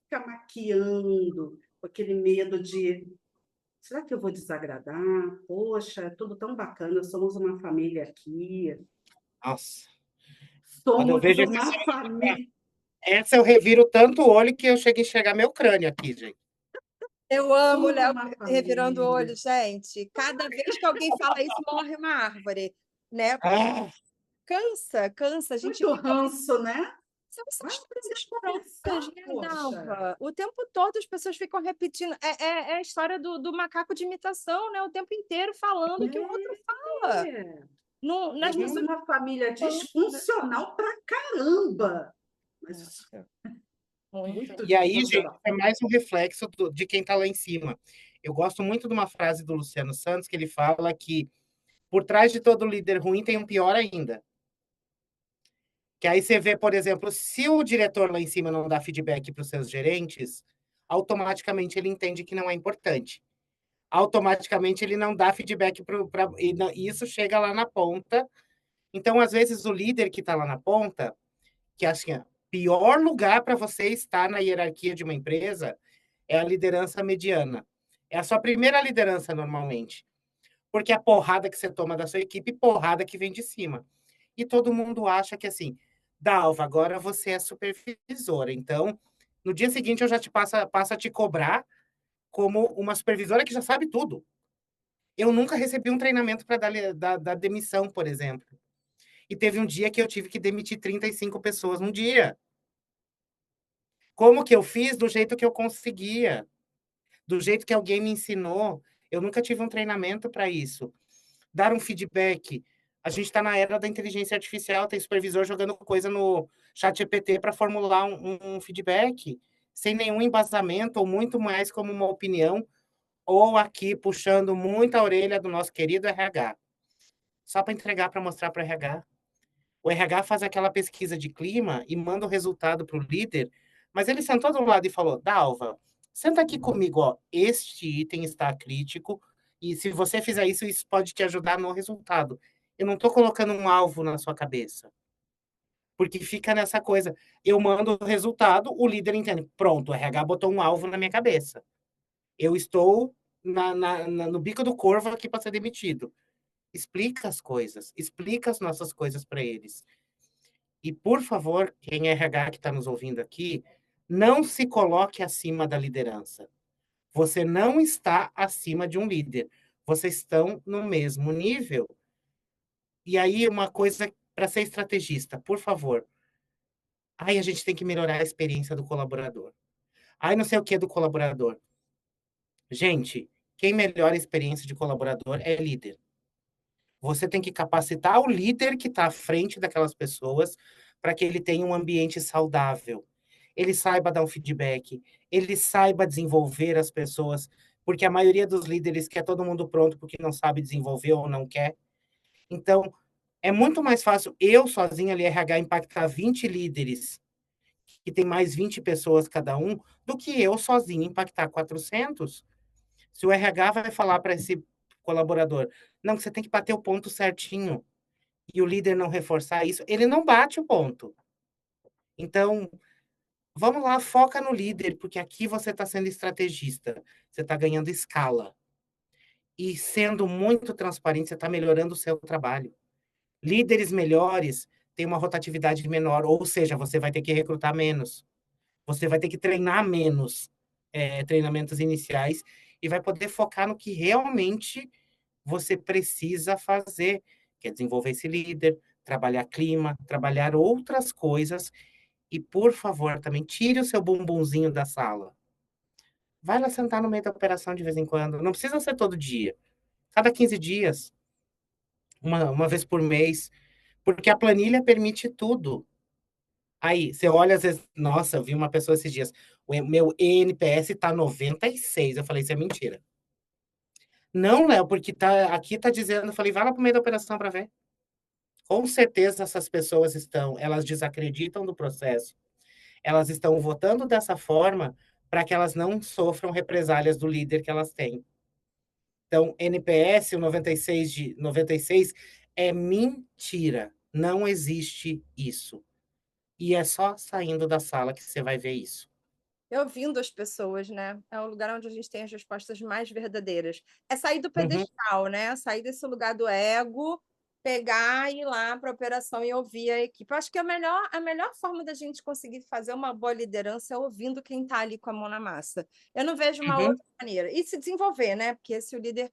Ficar maquiando, com aquele medo de será que eu vou desagradar? Poxa, é tudo tão bacana, somos uma família aqui. Nossa. Quando eu Somos vejo uma família. essa, eu reviro tanto o olho que eu chego a enxergar meu crânio aqui, gente. Eu amo o Somos Léo uma revirando o família. olho, gente. Cada vez que alguém fala isso, morre uma árvore, né? Ah, Cansa, cansa. A gente Muito fica ali. ranço, né? São Vai essas aprender coisas a prontas, conversar, né, poxa. Dalva? O tempo todo as pessoas ficam repetindo. É a história do macaco de imitação, né? O tempo inteiro falando o que o outro fala. É. No, nas Somos mesmas. uma família disfuncional pra caramba. Mas Muito. muito e aí, gente, disfuncional. é mais um reflexo de quem está lá em cima. Eu gosto muito de uma frase do Luciano Santos, que ele fala que por trás de todo líder ruim tem um pior ainda. Que aí você vê, por exemplo, se o diretor lá em cima não dá feedback para os seus gerentes, automaticamente ele entende que não é importante. Automaticamente ele não dá feedback para. E isso chega lá na ponta. Então, às vezes, o líder que está lá na ponta, que assim, o pior lugar para você estar na hierarquia de uma empresa é a liderança mediana. É a sua primeira liderança, normalmente. Porque a porrada que você toma da sua equipe, porrada que vem de cima. E todo mundo acha que assim, Dalva, agora você é supervisora. Então, no dia seguinte eu já passo a te cobrar como uma supervisora que já sabe tudo. Eu nunca recebi um treinamento para dar demissão, por exemplo. E teve um dia que eu tive que demitir 35 pessoas num dia. Como que eu fiz? Do jeito que eu conseguia. Do jeito que alguém me ensinou. Eu nunca tive um treinamento para isso. Dar um feedback. A gente está na era da inteligência artificial, tem supervisor jogando coisa no chat GPT para formular um feedback, sem nenhum embasamento, ou muito mais como uma opinião, ou aqui puxando muita orelha do nosso querido RH. Só para entregar para mostrar para o RH. O RH faz aquela pesquisa de clima e manda o resultado para o líder, mas ele sentou do lado e falou: Dalva, senta aqui comigo, ó. Este item está crítico, e se você fizer isso, isso pode te ajudar no resultado. Eu não estou colocando um alvo na sua cabeça. Porque fica nessa coisa. Eu mando o resultado, o líder entende. Pronto, o RH botou um alvo na minha cabeça. Eu estou no bico do corvo aqui para ser demitido. Explica as coisas, explica as nossas coisas para eles. E, por favor, quem é RH que está nos ouvindo aqui, não se coloque acima da liderança. Você não está acima de um líder. Vocês estão no mesmo nível. E aí, uma coisa para ser estrategista, por favor, Ai, a gente tem que melhorar a experiência do colaborador. Ai, não sei o que do colaborador. Gente, quem melhora a experiência de colaborador é líder. Você tem que capacitar o líder que está à frente daquelas pessoas para que ele tenha um ambiente saudável. Ele saiba dar um feedback, ele saiba desenvolver as pessoas, porque a maioria dos líderes quer todo mundo pronto porque não sabe desenvolver ou não quer. Então, é muito mais fácil eu sozinho ali, RH, impactar 20 líderes, que tem mais 20 pessoas cada um, do que eu sozinho impactar 400. Se o RH vai falar para esse colaborador, não, que você tem que bater o ponto certinho, e o líder não reforçar isso, ele não bate o ponto. Então, vamos lá, foca no líder, porque aqui você está sendo estrategista, você está ganhando escala. E sendo muito transparente, você está melhorando o seu trabalho. Líderes melhores têm uma rotatividade menor, ou seja, você vai ter que recrutar menos. Você vai ter que treinar menos treinamentos iniciais e vai poder focar no que realmente você precisa fazer, que é desenvolver esse líder, trabalhar clima, trabalhar outras coisas. E, por favor, também tire o seu bumbumzinho da sala. Vai lá sentar no meio da operação de vez em quando. Não precisa ser todo dia. Cada 15 dias, uma vez por mês. Porque a planilha permite tudo. Aí, você olha, às vezes, nossa, eu vi uma pessoa esses dias, o meu ENPS tá 96. Eu falei, isso é mentira. Não, Léo, porque aqui tá dizendo, eu falei, vai lá pro meio da operação para ver. Com certeza essas pessoas elas desacreditam do processo. Elas estão votando dessa forma para que elas não sofram represálias do líder que elas têm. Então, NPS, o 96 é mentira. Não existe isso. E é só saindo da sala que você vai ver isso. Eu ouvindo as pessoas, né? É o lugar onde a gente tem as respostas mais verdadeiras. É sair do Uhum, pedestal, né? Sair desse lugar do ego, pegar e ir lá para a operação e ouvir a equipe. Eu acho que a melhor forma da gente conseguir fazer uma boa liderança é ouvindo quem está ali com a mão na massa. Eu não vejo uma uhum, outra maneira. E se desenvolver, né? Porque se o líder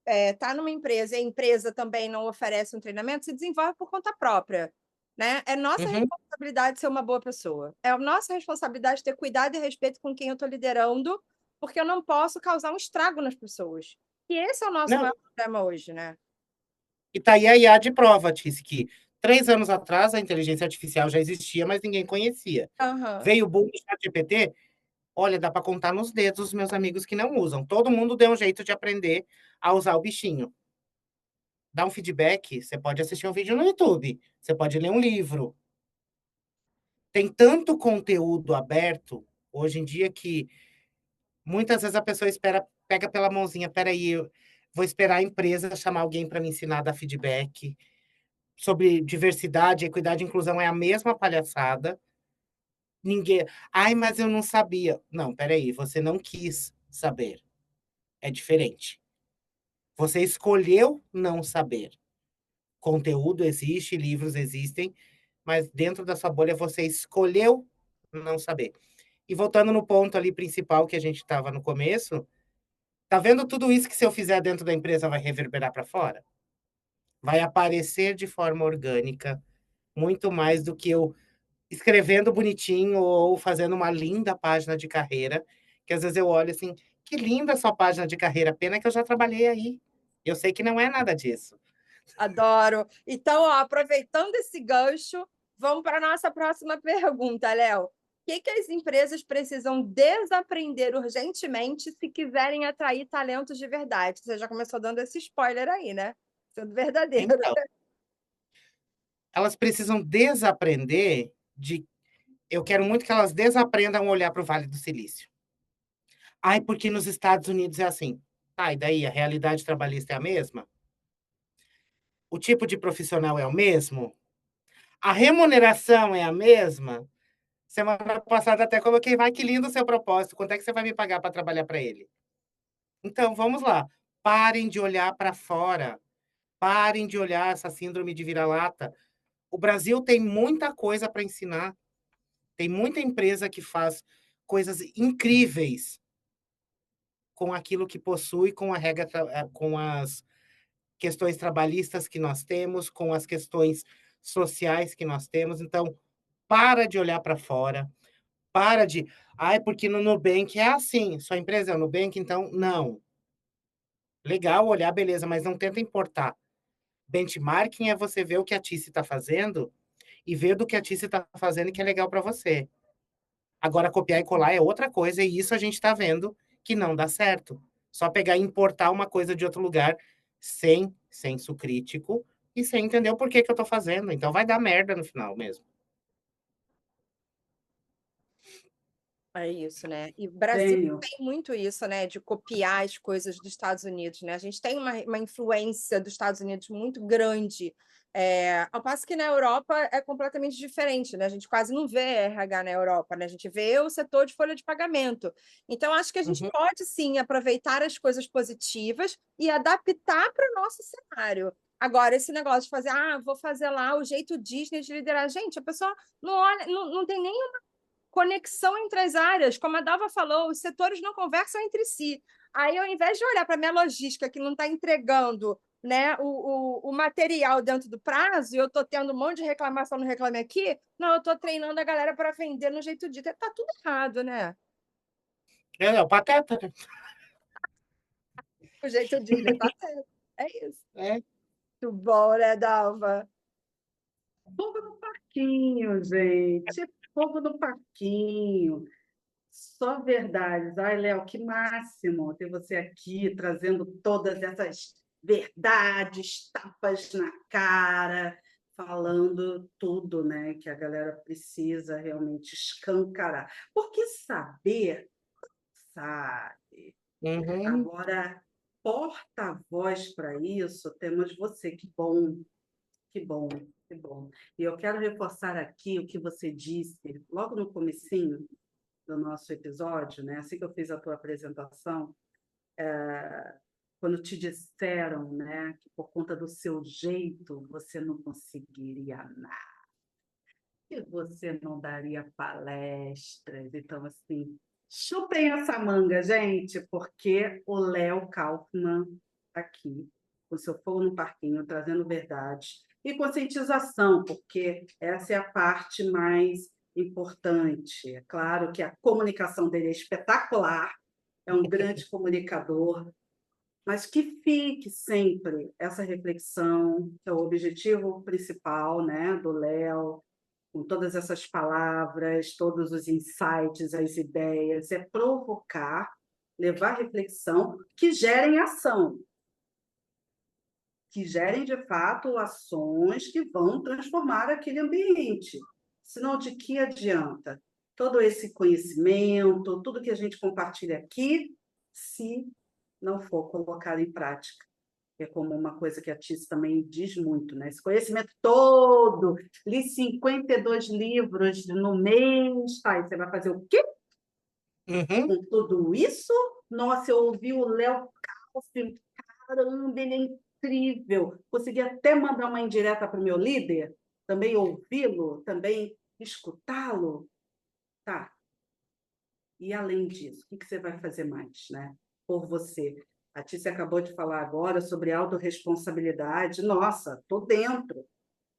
está numa empresa e a empresa também não oferece um treinamento, se desenvolve por conta própria. Né? É nossa uhum. responsabilidade ser uma boa pessoa. É nossa responsabilidade ter cuidado e respeito com quem eu estou liderando, porque eu não posso causar um estrago nas pessoas. E esse é o nosso Não, maior problema hoje, né? e tá aí a IA de prova, Tiz, que 3 anos atrás a inteligência artificial já existia, mas ninguém conhecia. Aham. Veio o boom do ChatGPT, olha, dá para contar nos dedos os meus amigos que não usam. Todo mundo deu um jeito de aprender a usar o bichinho. Dá um feedback, você pode assistir um vídeo no YouTube, você pode ler um livro. Tem tanto conteúdo aberto hoje em dia que muitas vezes a pessoa pega pela mãozinha, peraí, eu vou esperar a empresa chamar alguém para me ensinar a dar feedback. Sobre diversidade, equidade e inclusão é a mesma palhaçada. Ninguém. Ai, mas eu não sabia. Não, peraí, você não quis saber. É diferente. Você escolheu não saber. Conteúdo existe, livros existem, mas dentro da sua bolha você escolheu não saber. E voltando no ponto ali principal que a gente estava no começo, tá vendo tudo isso que se eu fizer dentro da empresa vai reverberar para fora? Vai aparecer de forma orgânica, muito mais do que eu escrevendo bonitinho ou fazendo uma linda página de carreira, que às vezes eu olho assim, que linda a sua página de carreira, pena que eu já trabalhei aí. Eu sei que não é nada disso. Adoro. Então, ó, aproveitando esse gancho, vamos para a nossa próxima pergunta, Léo. O que as empresas precisam desaprender urgentemente se quiserem atrair talentos de verdade? Você já começou dando esse spoiler aí, né? Sendo verdadeiro. Então, elas precisam desaprender de. Eu quero muito que elas desaprendam a olhar para o Vale do Silício. Ai, porque nos Estados Unidos é assim. Ah, e daí a realidade trabalhista é a mesma? O tipo de profissional é o mesmo? A remuneração é a mesma? Semana passada até coloquei, vai que lindo o seu propósito, quanto é que você vai me pagar para trabalhar para ele? Então, vamos lá. Parem de olhar para fora. Parem de olhar essa síndrome de vira-lata. O Brasil tem muita coisa para ensinar. Tem muita empresa que faz coisas incríveis com aquilo que possui, com a regra, com as questões trabalhistas que nós temos, com as questões sociais que nós temos. Então, Para de olhar para fora, para de, ai, porque no Nubank é assim, sua empresa é o Nubank, então não. Legal olhar, beleza, mas não tenta importar. Benchmarking é você ver o que a Tice está fazendo e ver do que a Tice está fazendo que é legal para você. Agora, copiar e colar é outra coisa, e isso a gente está vendo que não dá certo. Só pegar e importar uma coisa de outro lugar sem senso crítico e sem entender o porquê que eu estou fazendo. Então vai dar merda no final mesmo. É isso, né? E o Brasil Gênio. tem muito isso, né? De copiar as coisas dos Estados Unidos, né? A gente tem uma influência dos Estados Unidos muito grande. Ao passo que na Europa é completamente diferente, né? A gente quase não vê RH na Europa, né? A gente vê o setor de folha de pagamento. Então, acho que a gente Uhum. pode, sim, aproveitar as coisas positivas e adaptar para o nosso cenário. Agora, esse negócio de fazer, vou fazer lá o jeito Disney de liderar. Gente, a pessoa não olha, não tem nem conexão entre as áreas. Como a Dalva falou, os setores não conversam entre si. Aí, ao invés de olhar para a minha logística, que não está entregando, né, o material dentro do prazo, e eu estou tendo um monte de reclamação no Reclame Aqui, não, eu estou treinando a galera para vender no jeito dito. Está tudo errado, né? É o Pateta, né? O jeito Disney, tá certo. É isso. É. Muito bom, né, Dalva? Fogo no parquinho, gente. Fogo no parquinho. Só verdades. Ai, Léo, que máximo ter você aqui trazendo todas essas verdades, tapas na cara, falando tudo, né, que a galera precisa realmente escancarar. Porque saber, sabe. Uhum. Agora, porta-voz para isso, temos você. Que bom, que bom, que bom. E eu quero reforçar aqui o que você disse logo no comecinho do nosso episódio, né? Assim que eu fiz a tua apresentação, quando te disseram, né, que por conta do seu jeito você não conseguiria nada, que você não daria palestras. Então, assim, chupem essa manga, gente, porque o Léo Kaufmann aqui, com seu fogo no parquinho, trazendo verdade e conscientização, porque essa é a parte mais importante. É claro que a comunicação dele é espetacular, é um grande comunicador, mas que fique sempre essa reflexão, que é o objetivo principal, né, do Léo, com todas essas palavras, todos os insights, as ideias, é provocar, levar reflexão que gerem ação, que gerem, de fato, ações que vão transformar aquele ambiente. Senão, de que adianta todo esse conhecimento, tudo que a gente compartilha aqui, se não for colocado em prática? É como uma coisa que a Tice também diz muito, né? Esse conhecimento todo, li 52 livros no mês, tá, e você vai fazer o quê Uhum. com tudo isso? Nossa, eu ouvi o Léo Calfi, caramba, ele é incrível. Consegui até mandar uma indireta para o meu líder, também ouvi-lo, também escutá-lo. Tá, e além disso, o que você vai fazer mais, né? Por você. A Tícia acabou de falar agora sobre autorresponsabilidade. Nossa, estou dentro.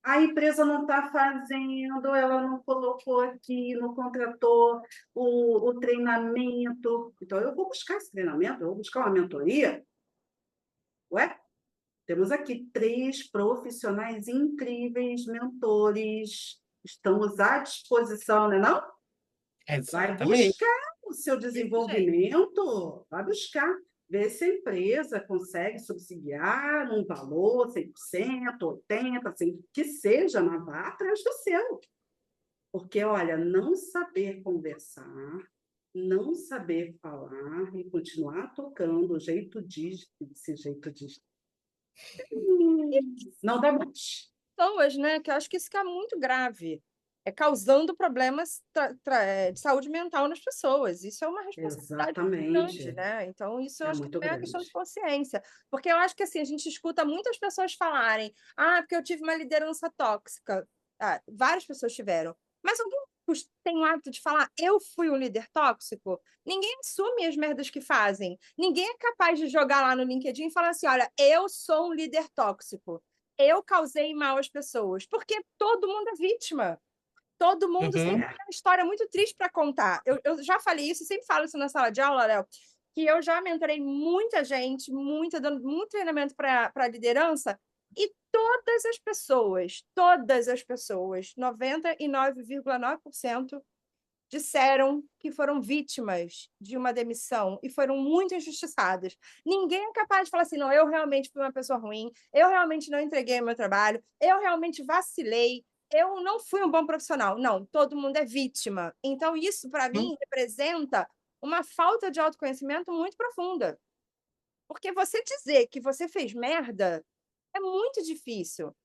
A empresa não está fazendo, ela não colocou aqui, não contratou o treinamento. Então, eu vou buscar esse treinamento, eu vou buscar uma mentoria. Ué, temos aqui 3 profissionais incríveis, mentores, estamos à disposição, não é não? Vai Exatamente. buscar o seu Desse jeito. desenvolvimento, vai buscar ver se a empresa consegue subsidiar um valor 100%, 80%, assim, que seja, mas vá atrás do seu. Porque, olha, não saber conversar, não saber falar e continuar tocando o jeito diz, desse jeito diz, não dá mais. Pessoas, né? Que eu acho que isso que é muito grave. É causando problemas de saúde mental nas pessoas. Isso é uma responsabilidade muito grande, Exatamente, né? Então, isso eu é acho que muito também é uma questão de grande. consciência. Porque eu acho que assim, a gente escuta muitas pessoas falarem: porque eu tive uma liderança tóxica. Várias pessoas tiveram. Mas alguém tem o hábito de falar, eu fui um líder tóxico? Ninguém assume as merdas que fazem. Ninguém é capaz de jogar lá no LinkedIn e falar assim: olha, eu sou um líder tóxico. Eu causei mal às pessoas. Porque todo mundo é vítima. Todo mundo sempre Uhum. tem uma história muito triste para contar. Eu já falei isso, sempre falo isso na sala de aula, Léo, que eu já mentorei muita gente, dando muito treinamento para liderança, e todas as pessoas, 99,9%, disseram que foram vítimas de uma demissão e foram muito injustiçadas. Ninguém é capaz de falar assim, não, eu realmente fui uma pessoa ruim, eu realmente não entreguei o meu trabalho, eu realmente vacilei, eu não fui um bom profissional. Não, todo mundo é vítima. Então, isso, para mim, representa uma falta de autoconhecimento muito profunda. Porque você dizer que você fez merda é muito difícil,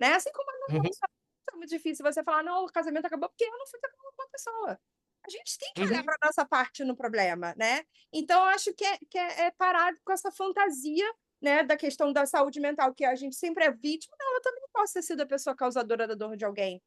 né? Assim como no Uhum. relacionamento é muito difícil você falar, não, o casamento acabou porque eu não fui uma boa pessoa. A gente tem que olhar Uhum. para a nossa parte no problema, né? Então, eu acho que é parar com essa fantasia, né, da questão da saúde mental, que a gente sempre é vítima. Não, eu também posso ter sido a pessoa causadora da dor de alguém.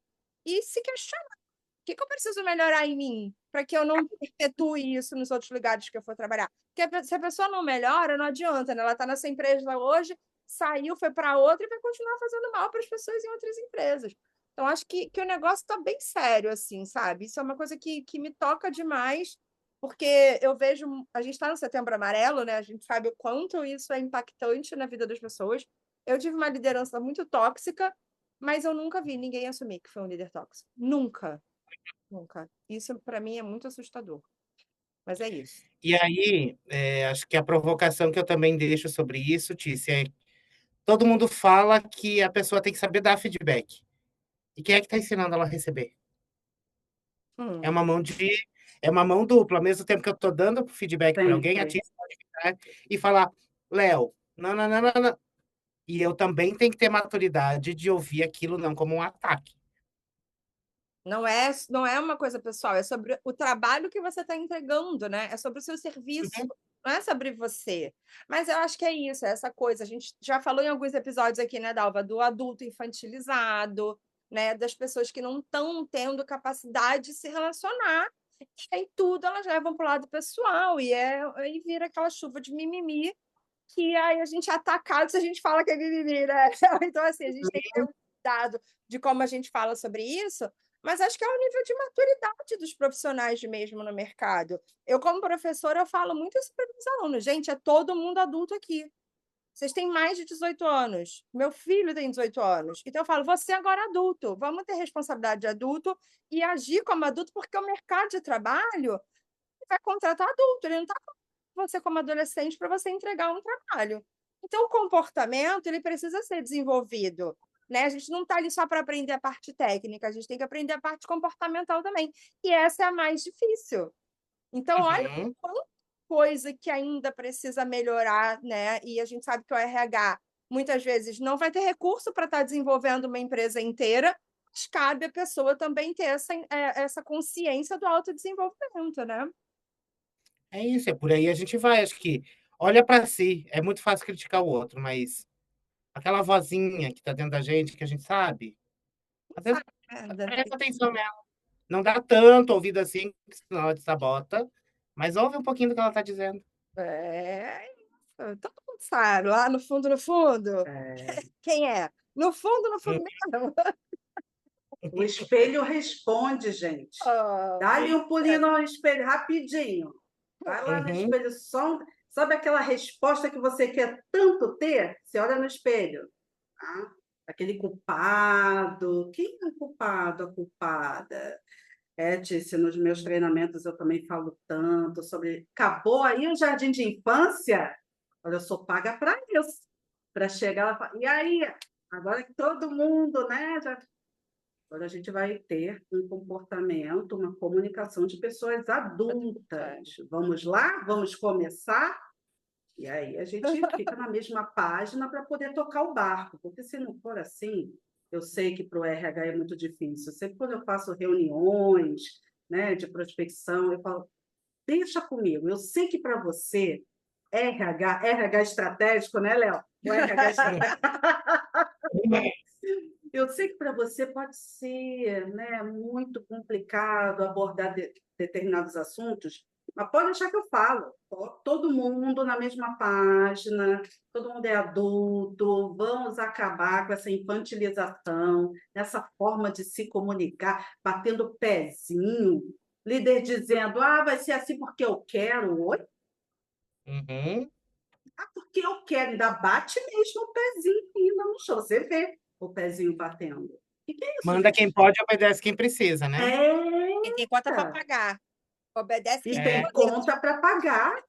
E se questionar, o que eu preciso melhorar em mim para que eu não perpetue isso nos outros lugares que eu for trabalhar? Porque se a pessoa não melhora, não adianta, né? Ela está nessa empresa hoje, saiu, foi para outra e vai continuar fazendo mal para as pessoas em outras empresas. Então, acho que o negócio está bem sério, assim, sabe? Isso é uma coisa que me toca demais, porque eu vejo. A gente está no Setembro Amarelo, né? A gente sabe o quanto isso é impactante na vida das pessoas. Eu tive uma liderança muito tóxica, mas eu nunca vi ninguém assumir que foi um líder tóxico. Nunca, nunca. Isso, para mim, é muito assustador. Mas é isso. E aí, acho que a provocação que eu também deixo sobre isso, Tícia, é todo mundo fala que a pessoa tem que saber dar feedback. E quem é que está ensinando ela a receber? É Hum, uma mão de é uma mão dupla. Ao mesmo tempo que eu estou dando feedback para alguém, a Sempre. Tícia pode virar e falar: "Léo, não, não, não, não, não". E eu também tenho que ter maturidade de ouvir aquilo não como um ataque. não é uma coisa pessoal, é sobre o trabalho que você está entregando, né? É sobre o seu serviço, Uhum, não é sobre você. Mas eu acho que é isso, é essa coisa. A gente já falou em alguns episódios aqui, né, Dalva, do adulto infantilizado, né? Das pessoas que não estão tendo capacidade de se relacionar. E aí tudo elas levam para o lado pessoal, aí vira aquela chuva de mimimi que aí a gente é atacado se a gente fala que é mimimi, né? Então, assim, a gente tem que ter um cuidado de como a gente fala sobre isso, mas acho que é o nível de maturidade dos profissionais mesmo no mercado. Eu, como professora, eu falo muito isso para os alunos. Gente, é todo mundo adulto aqui. Vocês têm mais de 18 anos. Meu filho tem 18 anos. Então, eu falo, você agora é adulto. Vamos ter responsabilidade de adulto e agir como adulto, porque o mercado de trabalho vai contratar adulto. Ele não está você como adolescente para você entregar um trabalho. Então, o comportamento ele precisa ser desenvolvido. Né? A gente não está ali só para aprender a parte técnica, a gente tem que aprender a parte comportamental também. E essa é a mais difícil. Então, olha uhum. quanta coisa que ainda precisa melhorar, né? E a gente sabe que o RH muitas vezes não vai ter recurso para estar desenvolvendo uma empresa inteira, mas cabe a pessoa também ter essa consciência do autodesenvolvimento, né? É isso, é por aí a gente vai. Acho que olha para si. É muito fácil criticar o outro, mas aquela vozinha que está dentro da gente, que a gente sabe, às vezes Merda, né? presta atenção nela. Não dá tanto ouvido assim, senão ela te sabota, mas ouve um pouquinho do que ela está dizendo. É isso. Todo mundo sabe, lá no fundo, É, quem é? No Hum, fundo mesmo. o espelho responde, gente. Oh, Dá-lhe um pulinho no espelho rapidinho. Vai lá no uhum, espelho, só, sabe aquela resposta que você quer tanto ter? Você olha no espelho. Tá? Aquele culpado. Quem é o culpado, a culpada? Tícia, nos meus treinamentos eu também falo tanto sobre. Acabou aí o jardim de infância? Olha, eu sou paga para isso. Para chegar lá e falar, e aí? Agora que todo mundo, né? Agora a gente vai ter um comportamento, uma comunicação de pessoas adulta. adultas. Vamos lá? Vamos começar? E aí a gente fica na mesma página para poder tocar o barco, porque se não for assim, eu sei que para o RH é muito difícil. Sempre quando eu faço reuniões, né, de prospecção, eu falo, deixa comigo, eu sei que para você, RH estratégico, né, Léo? O RH estratégico. Eu sei que para você pode ser, né, muito complicado abordar determinados assuntos, Mas pode deixar que eu falo. Todo mundo na mesma página, todo mundo é adulto, vamos acabar com essa infantilização, essa forma de se comunicar, batendo pezinho, líder dizendo, vai ser assim porque eu quero. Oi? Uhum. Porque eu quero, ainda bate mesmo o pezinho ainda no chão. Você vê o pezinho batendo. O que é isso, Manda gente? quem pode, obedece quem precisa, né? E tem conta para pagar. Obedece E quem tem tem poder. conta para pagar.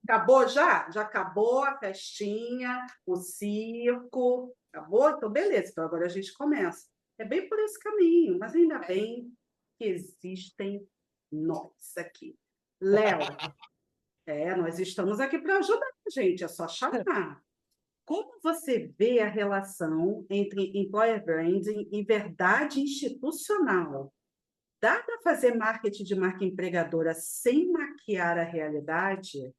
Acabou já? Já acabou a festinha, o circo? Acabou? Então, beleza. Então, agora a gente começa. É bem por esse caminho, mas ainda bem que existem nós aqui. Léo, nós estamos aqui para ajudar, gente. É só chamar. Como você vê a relação entre employer branding e verdade institucional? Dá para fazer marketing de marca empregadora sem maquiar a realidade?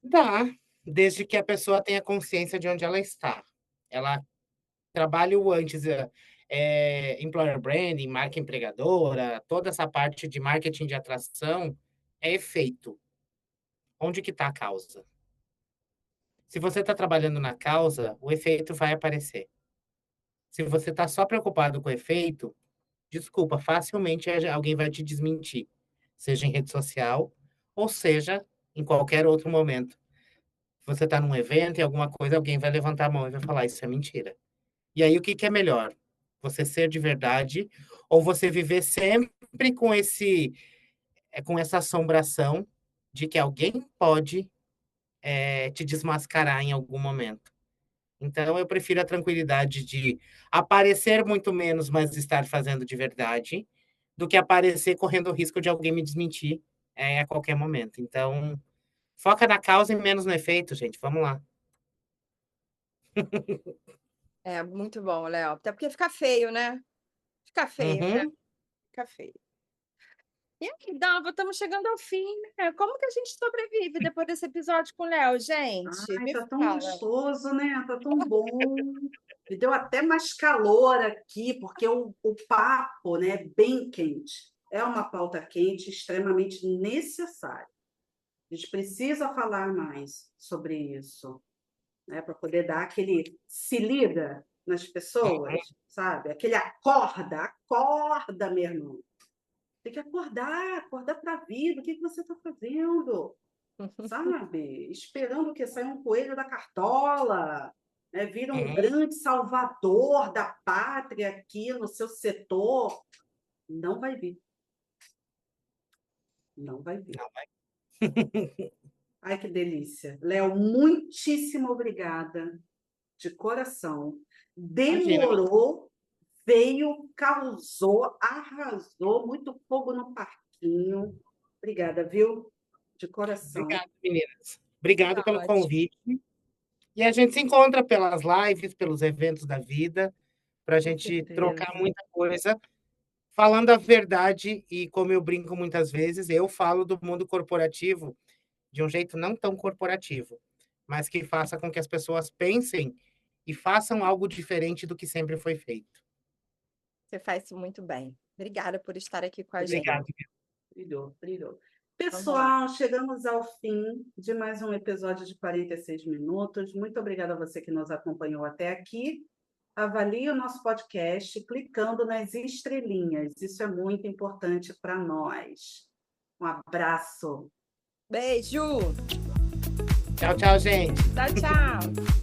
Dá, desde que a pessoa tenha consciência de onde ela está. Ela trabalha o antes, employer branding, marca empregadora, toda essa parte de marketing de atração é efeito. Onde que está a causa? Se você está trabalhando na causa, o efeito vai aparecer. Se você está só preocupado com o efeito, desculpa, facilmente alguém vai te desmentir, seja em rede social, ou seja, em qualquer outro momento. Você está num evento e alguma coisa, alguém vai levantar a mão e vai falar, isso é mentira. E aí, o que que é melhor? Você ser de verdade ou você viver sempre com essa assombração de que alguém pode te desmascarar em algum momento? Então, eu prefiro a tranquilidade de aparecer muito menos, mas estar fazendo de verdade, do que aparecer correndo o risco de alguém me desmentir a qualquer momento. Então, foca na causa e menos no efeito, gente. Vamos lá. É muito bom, Léo. Até porque fica feio, né? Fica feio, né? Uhum. Fica feio. E aí, Dalva, estamos chegando ao fim, né? Como que a gente sobrevive depois desse episódio com o Léo, gente? Ai, Me tá tão fala. gostoso, né? Tá tão bom. Me deu até mais calor aqui, porque o papo, né, bem quente. É uma pauta quente extremamente necessária. A gente precisa falar mais sobre isso, né, para poder dar aquele se liga nas pessoas, sabe? Aquele acorda, meu irmão. Tem que acordar para a vida. O que você está fazendo? Sabe? Esperando que saia um coelho da cartola, né? Vira um grande salvador da pátria aqui no seu setor. Não vai vir. Não vai vir. Não, vai. Ai, que delícia. Léo, muitíssimo obrigada, de coração. Imagina, Demorou, veio, causou, arrasou, muito fogo no parquinho. Obrigada, viu? De coração. obrigado, meninas. Obrigado Tá pelo ótimo. convite. E a gente se encontra pelas lives, pelos eventos da vida, para a gente certeza. trocar muita coisa, falando a verdade. E como eu brinco muitas vezes, eu falo do mundo corporativo de um jeito não tão corporativo, mas que faça com que as pessoas pensem e façam algo diferente do que sempre foi feito. Você faz isso muito bem. Obrigada por estar aqui com a gente. Obrigado. Brilhou. Vamos lá. Pessoal, chegamos ao fim de mais um episódio de 46 minutos. Muito obrigada a você que nos acompanhou até aqui. Avalie o nosso podcast clicando nas estrelinhas. Isso é muito importante para nós. Um abraço. Beijo. Tchau, tchau, gente. Tchau, tchau.